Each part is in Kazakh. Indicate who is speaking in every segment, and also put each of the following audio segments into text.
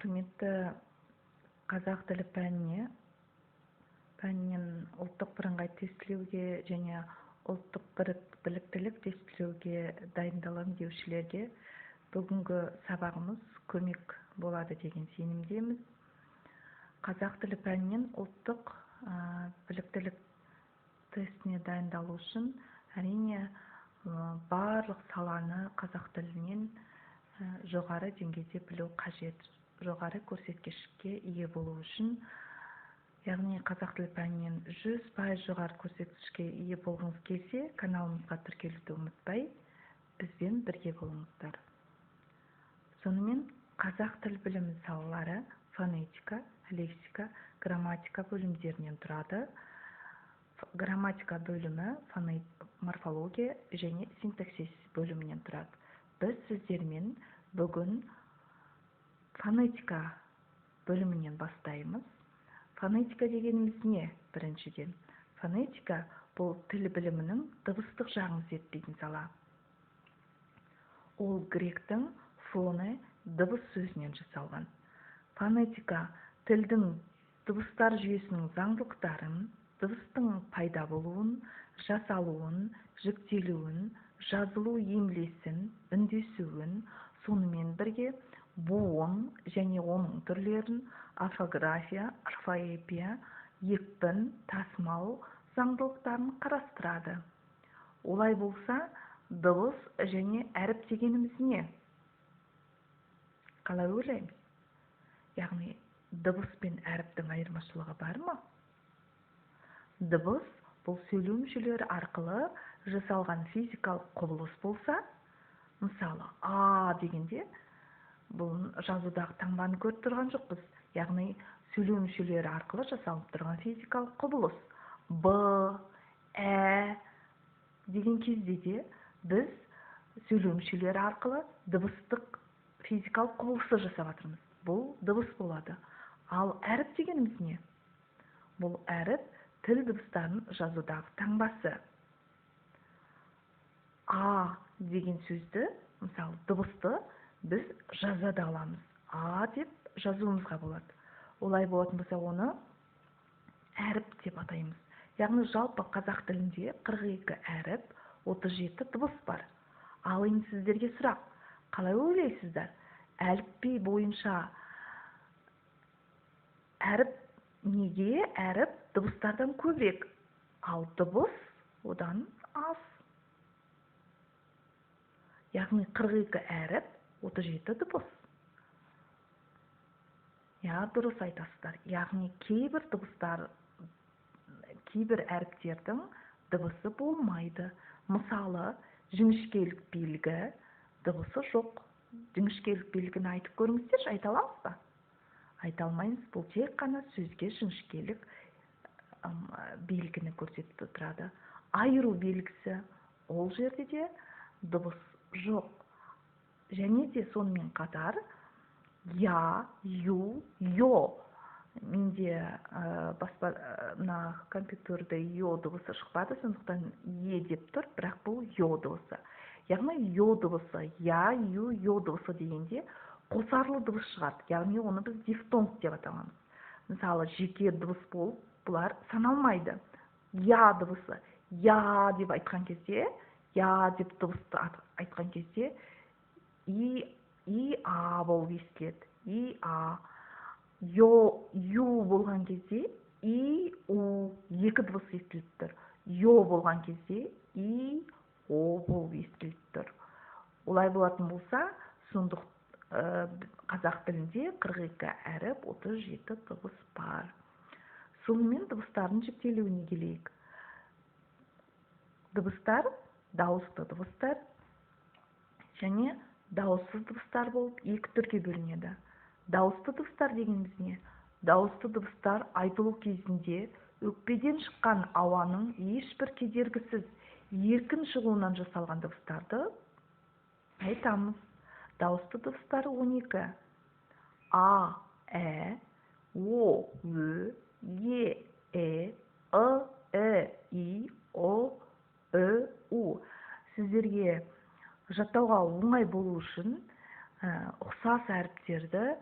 Speaker 1: Құрметті қазақ тілі пәнінен ұлттық бірыңғай тестілеуге және ұлттық біліктілік тестілеуге дайындаламын деушілерге бүгінгі сабағымыз көмек болады деген сенімдеміз. Қазақ тілі пәнінен ұлттық біліктілік тестіне дайындалу үшін әрине барлық саланы қазақ тілінен жоғары деңгейде білу қажет. Жоғары көрсеткішке ие болу үшін, яғни қазақ тілі пәнінен 100% жоғары көрсеткішке ие болғыңыз келсе, каналымызға тіркелуді ұмытпай, бізбен бірге болыңыздар. Сонымен қазақ тіл білімі салалары фонетика, лексика, грамматика бөлімдерінен тұрады. Грамматика бөлімі морфология және синтаксис бөлімінен тұрады. Біз сіздермен бүгін фонетика бөлімінен бастаймыз. Фонетика дегеніміз не? Біріншіден, фонетика бұл тіл білімінің дыбыстық жағын зерттейтін сала. Ол гректің фоне дыбыс сөзінен жасалған. Фонетика тілдің дыбыстар жүйесінің заңдылықтарын, дыбыстың пайда болуын, жасалуын, жіктелуін, жазылу емлесін, үндесуін, сонымен бірге буын және оның түрлерін, орфография, орфоэпия, екпін, тасымал заңдылықтарын қарастырады. Олай болса, дыбыс және әріп дегеніміз не? Қалай ойлаймыз? Яғни, дыбыс пен әріптің айырмашылығы бар ма? Дыбыс бұл сөйлеу мүшелері арқылы жасалған физикалық құбылыс болса, мысалы, А дегенде бұл жазудағы таңбаны көріп тұрған жоқпыз. Яғни, сөйлеу мүшелері арқылы жасалып тұрған физикалық құбылыс. Б, Ә деген кезде де біз сөйлеу мүшелері арқылы дыбыстық физикалық құбылысты жасап жатырмыз. Бұл дыбыс болады. Ал әріп дегеніміз не? Бұл әріп тіл дыбыстарын жазудағы таңбасы. А деген сөзді, мысалы, дыбысты біз жазада аламыз. А деп жазуымызға болады. Олай болатын болса, оны әріп деп атаймыз. Яғни жалпы қазақ тілінде 42 әріп, 37 дыбыс бар. Ал енді сіздерге сұрақ, қалай ойлайсыздар? Әліпби бойынша әріп неге әріп дыбыстардан көбірек, ал дыбыс одан аз? Яғни 42 әріп, 37 дыбыс. Дұрыс айтасыздар. Яғни кейбір әріптердің дыбысы болмайды. Мысалы, жіңішкелік белгі дыбысы жоқ. Жіңішкелік белгіні айтып көріңіздерші, айта аламыз ба? Айта алмаймыз, бұл тек қана сөзге жіңішкелік белгіні көрсетіп тұрады. Айыру белгісі, ол жерде де дыбыс жоқ. Және де сонымен қатар я, ю, йо. Менде компьютерде йо дыбысы шықпады, сондықтан е деп тұр, бірақ бұл йо дыбысы. Яғни йо дыбысы, я, ю, йо дыбысы дегенде қосарлы дыбыс шығады. Яғни оны біз дифтонг деп атамыз. Мысалы, жеке дыбыс болып, бұлар саналмайды. Я дыбысы, я деп айтқан кезде, я деп дыбысты айтқан кезде, и а болып естіледі. И а. Ю болған кезде, и у екі дыбыс естіліп тұр. Йо болған кезде, и о болып естіліп тұр. Олай болатын болса, сондық қазақ тілінде 42 әріп, 37 дыбыс бар. Сонымен дыбыстардың жіктелуіне келейік. Дыбыстар, дауысты дыбыстар және дауыссыз дыбыстар болып екі түрге бөлінеді. Дауысты дыбыстар дегеніміз не? Дауысты дыбыстар айтылу кезінде өкпеден шыққан ауаның ешбір кедергісіз еркін шығуынан жасалған дыбыстарды айтамыз. Дауысты дыбыстар 12. А, Ә, О, Ö, Е, Э, И, О, Ö, У. Сіздерге жаттауға оңай болу үшін ұқсас әріптерді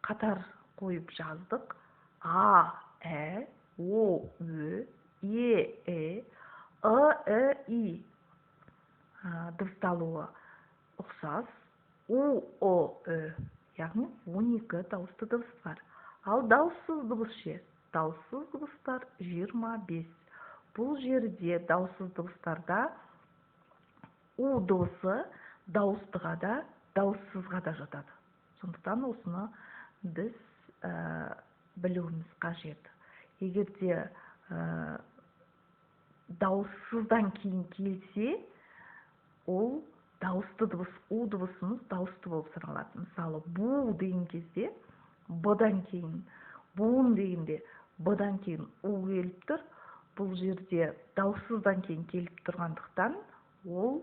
Speaker 1: қатар қойып жаздық. А, Ә, О, Ү, Е, И дыбысталуы ұқсас. У, О, Ү, яғни 12 дауысты дыбыс бар. Ал дауыссыз дыбыс ше? Дауыссыз дыбыстар 25. Бұл жерде дауыссыз дыбыстарда У дыбысы дауыстыға да, дауыссызға да жатады. Сондықтан осыны біз білуіміз қажет. Егерде дауыссыздан кейін келсе, ол дауысты дыбыс, У дыбысымыз дауысты болып саналады. Мысалы, бу деген кезде Б-дан кейін, буын дегенде Б-дан кейін У келіп тұр. Бұл жерде дауыссыздан кейін келіп тұрғандықтан ол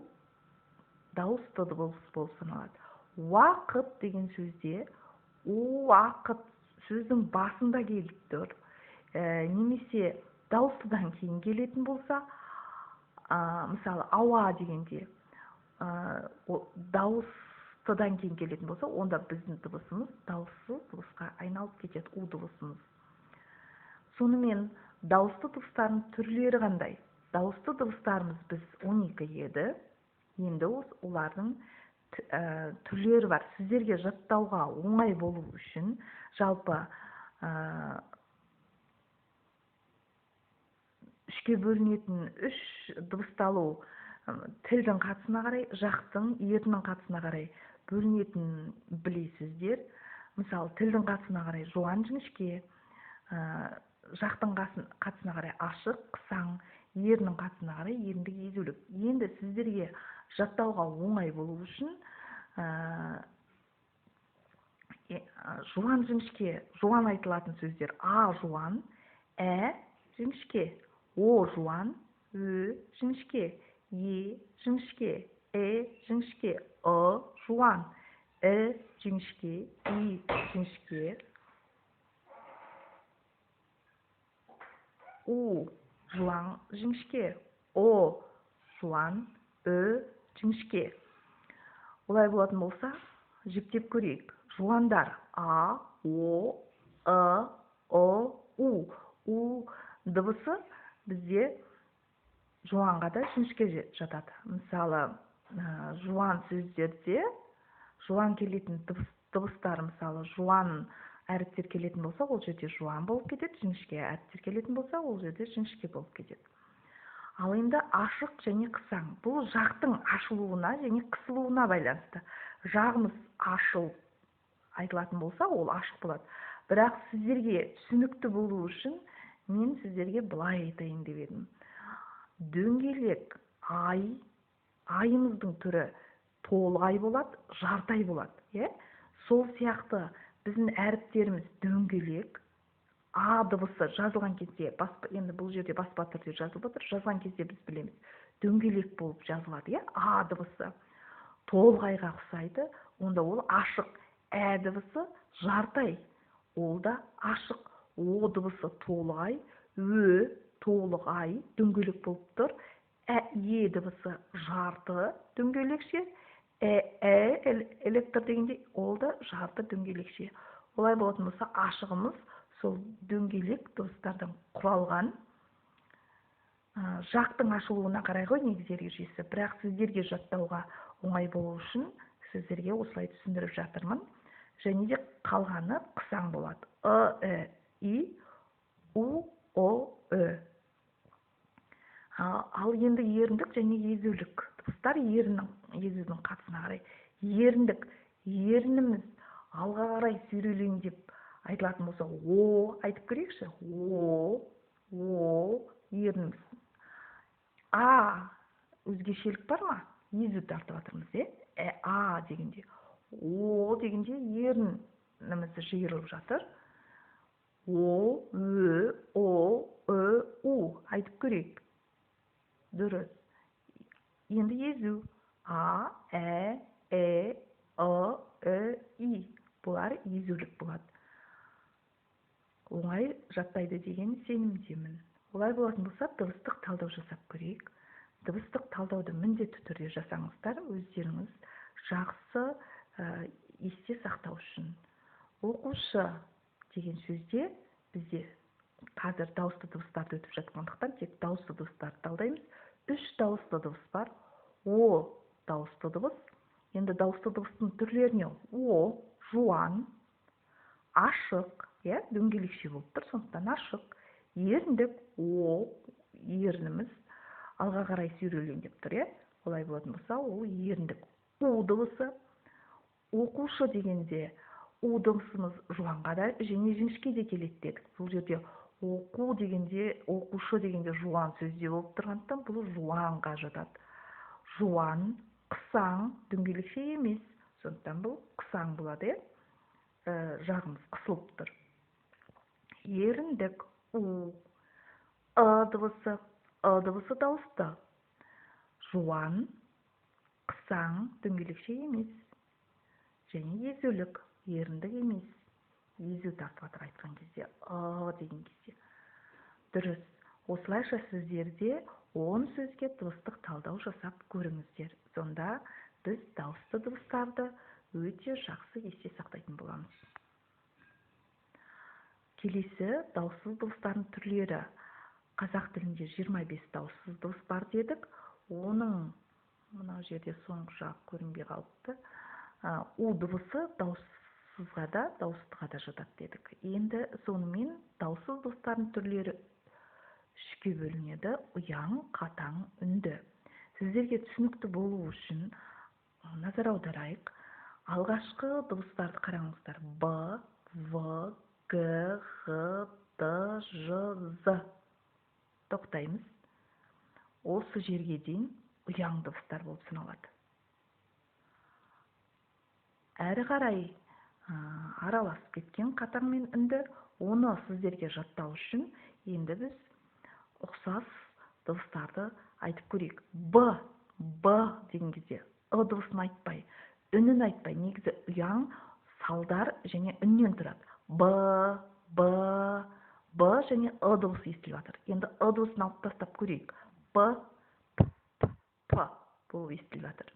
Speaker 1: дауысты дыбыс болып саналады. Уақыт деген сөзде уақыт сөздің басында келіп тұр. Немесе дауыстыдан кейін келетін болса, мысалы, ауа дегенде дауыстыдан кейін келетін болса, онда біздің дыбысымыз дауыссыз дыбысқа айналып кетеді, У дыбысымыз. Сонымен дауысты дыбыстардың түрлері қандай? Дауысты дыбыстарымыз біз 12 еді. Енді олардың түрлері бар. Сіздерге жаттауға оңай болу үшін жалпы үшке бөлінетін үш дыбысталу тілдің қатысына қарай, жақтың, ерінің қатысына қарай бөлінетін білесіздер. Мысалы, тілдің қатысына қарай жуан, жіңішке, жақтың қатысына қарай ашық, қысаң, ерінің қатысына қарай еріндік, езулік. Енді сіздерге жаттауға оңай болу үшін жуан, жіңішке, жуан айтылатын сөздер: А жуан, Ә жіңішке, О жуан, Ү жіңішке, Е жіңішке, жіңішке, жуан, жіңішке, И жіңішке, У жуан, жіңішке, О жуан, Ү жіңішке. Олай болатын болса, жіктеп көрейік. Жуандар: А, О, У. У дыбысы бізде жуанға да, жіңішке жатады. Мысалы, жуан сөздерде жуан келетін дыбыстар, мысалы, жуан әріптер келетін болса, ол жерде жуан болып кетеді, жіңішке әріптер келетін болса, ол жерде жіңішке болып кетеді. Ал енді ашық және қысаң. Бұл жақтың ашылуына және қысылуына байланысты. Жағымыз ашылып айтылатын болса, ол ашық болады. Бірақ сіздерге түсінікті болу үшін мен сіздерге былай айтайын деп едім. Дөңгелек ай, айымыздың түрі толық ай болады, жарты ай болады. Сол сияқты біздің әріптеріміз дөңгелек. А дыбысы жазылған кезде, енді бұл жерде баспа түрде жазылып отыр, жазған кезде біз білеміз, дөңгелек болып жазылады. А дыбысы толық айға ұқсайды, онда ол ашық. Ә дыбысы жарты ай, ол да ашық. О дыбысы толық ай, Ö толық ай, дөңгелек болып тұр. Е дыбысы жарты, дөңгелекше. Электр дегенде, ол да жарты, дөңгелекше. Олай болатын болса, ашығымыз сол дөңгелек дыбыстардан құралған. Жақтың ашылуына қарай ғой негізгі ережесі. Бірақ сіздерге жаттауға оңай болу үшін сіздерге осылай түсіндіріп жатырмын. Және де қалғаны қысаң болады. И, У, О, Ö. Ал енді еріндік және езулік дыбыстар езудің қатысына қарай. Еріндік, ерініміз алға қарай сүйрелейін деп айтылатын болса, О айтып көрейікші. О, ерініміз. А өзгешелік бар ма? Езу тартып жатырмыз, А дегенде. О дегенде ерінімізді жиырылып жатыр. О, Ö, О, Ö, У айтып көрейік. Дұрыс. Енді езу. А, И. Бұлар езулік болады. Оңай жаттайды деген сенімдемін. Олай болатын болса, дыбыстық талдау жасап көрейік. Дыбыстық талдауды міндетті түрде жасаңыздар, өздеріңіз жақсы есте сақтау үшін. Оқушы деген сөзде бізде қазір дауысты дыбыстарды өтіп жатқандықтан тек дауысты дыбыстарды талдаймыз. 3 дауысты дыбыс бар. О дауысты дыбыс. Енді дауысты дыбыстың түрлеріне о, жуан, ашық, дөңгелекше болып тұр, сондықтан ашық, еріндік, о, ерініміз алға қарай сүйрелген тұр, олай болатын болса, ол еріндік. У дыбысы. Оқушы дегенде у дыбысымыз жуанға да және жіңішке де келеді дедік. Бұл жерде оқу дегенде, оқушы дегенде жуан сөзде болып тұрғандықтан бұл жуанға жатады. Жуан, қысаң, дөңгелекше емес, сондықтан бұл қысаң болады, жағымыз қысылып тұр. Еріндік, у, дыбысы дауысты. Жуан, қысаң, дөңгелекше емес. Және езулік, еріндік емес. Езу тартып жатыр айтқан кезде, деген кезде. Дұрыс. Осылайша сіздерде 10 сөзге дыбыстық талдау жасап көріңіздер. Сонда біз дауысты дыбыстарды өте жақсы есте сақтайтын боламыз. Келесі дауыссыз дыбыстардың түрлері. Қазақ тілінде 25 дауыссыз дыбыс бар дедік. Оның мына жерде соңғы жақ көрінбей қалыпты. У дыбысы дауыссызға да, дауыстыға да жатады дедік. Енді сонымен дауыссыз дыбыстардың түрлері 3-ке бөлінеді. Ұяң, қатаң, үнді. Сіздерге түсінікті болу үшін назар аударайық. Алғашқы дыбыстарды қараңыздар. Б, В, Г, Г, Д, Ж, З. Тоқтаймыз. Осы жерге дейін ұяң дыбыстар болып саналады. Әрі қарай араласып кеткен қатаң мен үнді, оны сіздерге жаттау үшін енді біз ұқсас дыбыстарды айтып көрейік. Б деген кезде дыбысын айтпай, үнін айтпай, негізі ұяң салдар және үннен тұрады. Б және дыбысы естіліп жатыр. Енді дыбысын алып тастап көрейік. П болып естіліп жатыр.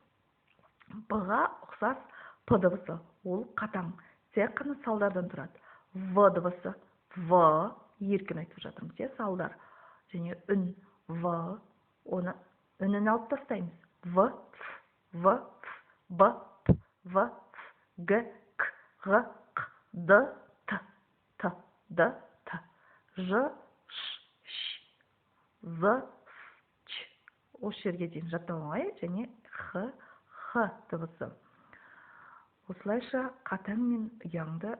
Speaker 1: Б-ға ұқсас П дыбысы, ол қатаң, тек қана салдардан тұрады. В дыбысы, В, еркін айтып жатырмыз, салдар. Және үн, В, оны үнін алып тастаймыз. В, Б, В, Г, К, Г, Қ, Д, Т, Д, Т, Ж, Ш, З, Ч. Осы жерге дейін жаттау оңай, және Х дыбысы. Осылайша қатаң мен ұяңды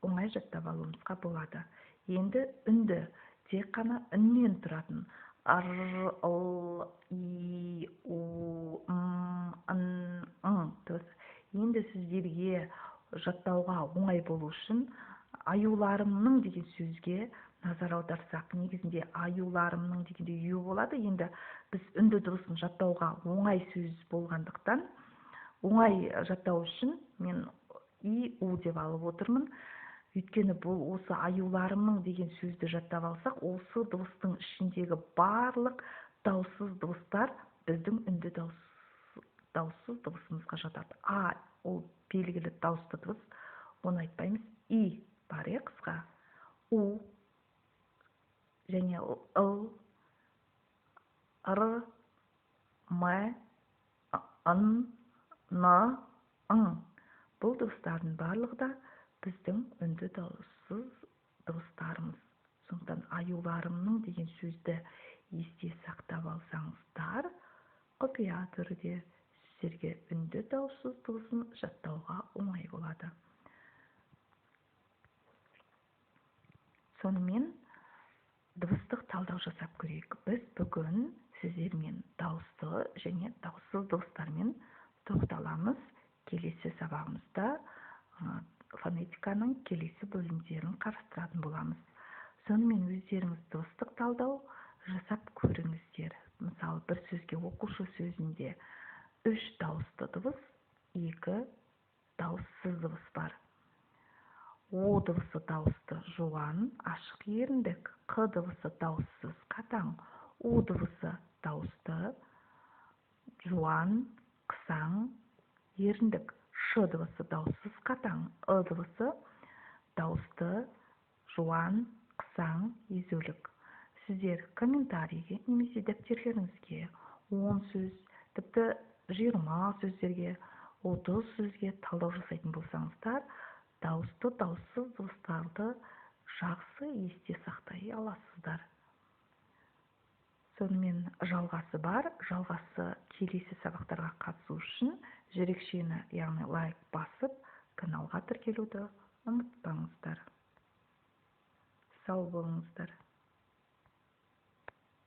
Speaker 1: оңай жаттап алуымызға болады. Енді үнді тек қана үннен тұратын р, л, и, у, н, дыбысы. Енді сіздерге жаттауға оңай болу үшін аюларымның деген сөзге назар аударсақ, негізінде аюларымның дегенде ю болады. Енді біз үнді дыбысын жаттауға оңай сөз болғандықтан, оңай жаттау үшін мен и, у деп алып отырмын. Өйткені бұл осы аюларымның деген сөзді жаттап алсақ, осы дыбыстың ішіндегі барлық дауыссыз дыбыстар біздің үнді дауыссыз дыбысымызға жатады. А, ол белгілі дауысты дыбыс, оны айтпаймыз. И бар, қысқа. У және ыл, р, м, ын, н, бұл дыбыстардың барлығы да біздің үнді дауыссыз дыбыстарымыз. Сондықтан аюларымның деген сөзді есте сақтап алсаңыздар, құпия түрде сіздерге үнді дауыссыз дыбысын жаттауға оңай болады. Сонымен дыбыстық талдау жасап көрейік. Біз бүгін сіздермен дауысты және дауыссыз дыбыстармен тоқталамыз. Келесі сабағымызда фонетиканың келесі бөлімдерін қарастыратын боламыз. Сонымен өздеріңіз дыбыстық талдау жасап көріңіздер. Мысалы, бір сөзге оқушы сөзінде 3 дауысты дыбыс, 2 дауыссыз дыбыс бар. О дыбысы дауысты жуан, ашық, еріндік. Қ дыбысы дауыссыз, қатаң. У дыбысы дауысты жуан, қысаң, еріндік. Ш дыбысы дауыссыз, қатаң. Дыбысы дауысты, жуан, қысаң, езулік. Сіздер комментарийге немесе дәптеріңізге 10 сөз, тіпті 20 сөздерге, 30 сөзге талдау жасайтын болсаңыздар, дауысты, дауыссыз дыбыстарды жақсы есте сақтай аласыздар. Сонымен жалғасы бар. Жалғасы келесі сабақтарға қатысу үшін жүрекшені, яғни лайк басып, каналға тіркелуді ұмытпаңыздар. Сау болыңыздар.